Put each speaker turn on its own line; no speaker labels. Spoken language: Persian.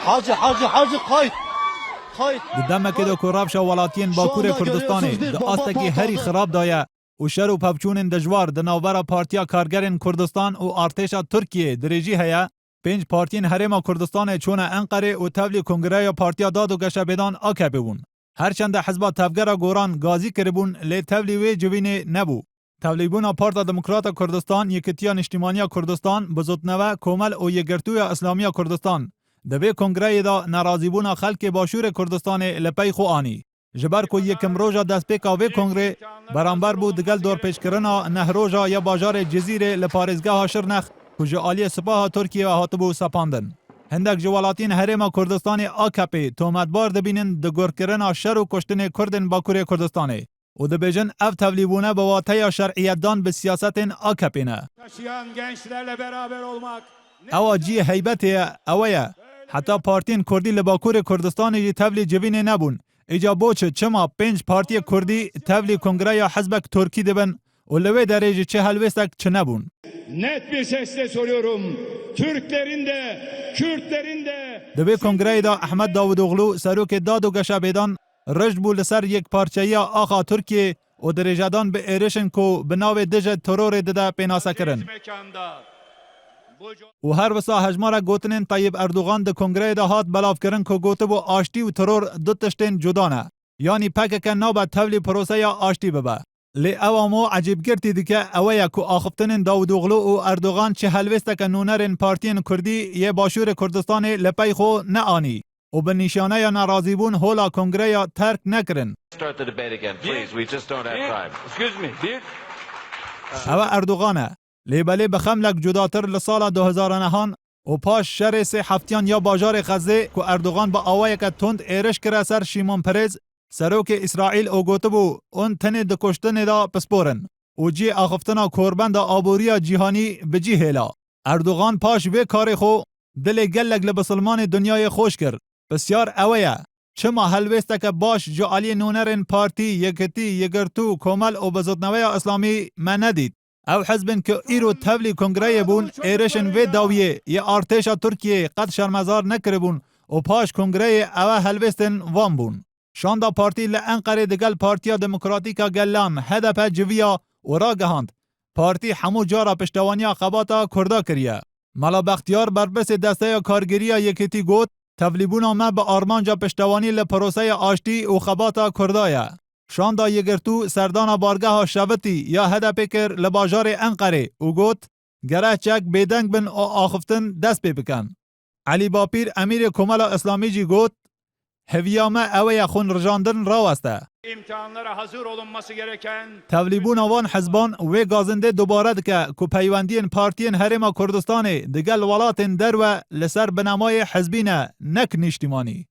حاجی قاید
دمکه دو کرابشا ولاتین باکور کردستان د آستکی هری خراب دایه و شر و پبچون دجوار د ناوبرا پارتیا کارگرین کردستان و ارتشا ترکیه درجی هیا 5 پارتین هرما کردستان چون انقره و تبلی کنگره پارتیا داد و گشبدان آکبه بون هرچند حزب تفگر گوران گازی کربون لی تبلی وی جوینه نبو تبلیبونا پارتا دموکرات کردستان یکتیا نشتیمانیا کردستان بزوتنوه کومل و یگرتوی اسلامیا کردستان دبی کنگره دا ناراضیبونا خلک باشور کردستان لپی خو آنی جبر کو یکم روزا دست پیکا وی کنگره برانبر بود دگل دور پیش کرنا نهروجا یا بازار جزیره لپارزگاه شرنخ کجا عالی سپاه ترکیه و هاتبو سپاندن هندک جوالاتین هرما کردستان آکپی تومتبار دبینن دگور کرنا شر و کشتن کردن باکور کردستانه و دبیجن اف تبلیبونه به واتای شرعیت دان به سیاست آکپینه
Taşıyan gençlerle beraber olmak.
اوا جی هیبته اویا حتی پارتین کردی لباکور کردستان جی تبلی جوینه نبون ایجا بوچه چما 5 پارتی کردی تبلی کنگره یا حزبک ترکی دبن و لوی درجه چه هلوستک چه نبون
Net bir sesle soruyorum. Türklerin de, Kürtlerin de
دبی کنگره دا احمد داود اغلو سروک داد و گشبیدان رشد بو لسر یک پارچه‌ای آخا ترکیه و درجهدان به ایرشن کو به ناو دژ ترور دده پیناسه کرن
mekanda.
و هر وسا هجمارا گوتنین طیب اردوغان د کنگره دا هات بلاف کرن کو گوته بو آشتی و ترور دو تشتین جدانه یعنی پکه نابه تولی پروسه یا آشتی ببه لی اوامو عجیب گرتی دیگه اویا کو آخفتنین داود اغلو و اردوغان چه هلوسته که نونرین پارتین کردی یه باشور کردستان لپی خو نه آنی و به نشانه یا ناراضیبون هولا کنگره یا ترک نکرن
Start the debate again, please. We just don't have time.
Excuse me.
او اردوغانه لیبلی بخملک جداتر لسال 2009 و پاش شر سه هفتیان یا باجار غزه که اردوغان با آوای که تند ایرش کرده سر شیمون پرز سروک اسرائیل او گوته بو اون تنه دکشتن دا پسپورن و جی آخفتنا کوربند آبوریا جیهانی بجی هیلا اردوغان پاش وی کار خو دل گلگ لبسلمان دنیای خوش کرد بسیار اویا چما هلوسته که باش جعالی نونرین پارتی یکتی یگرتو کومل و بزدنوی اسلامی من ندید او حزبن که ایرو تبلی کنگره بون ایرشن وی داویه یا ارتشا ترکیه قد شرمزار نکره بون و پاش کنگره او هلوستن وان بون شاندا پارتی لانقره دگل پارتیا دموکراتیکا گلام هدف جویا و را گهاند پارتی همو جارا پشتوانیا خباتا کردا کریه ملا بختیار بربس دسته کارگیری یکتی گوت تبلیبونا ما به آرمانجا پشتوانی لپروسه آشتی و خباتا کردایه شاندا یگرتو سردان بارگاه شبتی یا هدف کر لباجار انقره و گوت گره چک بیدنگ بن او آخفتن دست بکن علی باپیر امیر کمال اسلامی جی گوت هویامه اوه خون رجاندن راوسته
imtihanlara hazır olunması gereken
تبلیبون آوان حزبان و گازنده دوباره دکه که پیوندین پارتین هرما کردستان دگل ولاتن در و لسر بنامای حزبینه نک نشتیمانی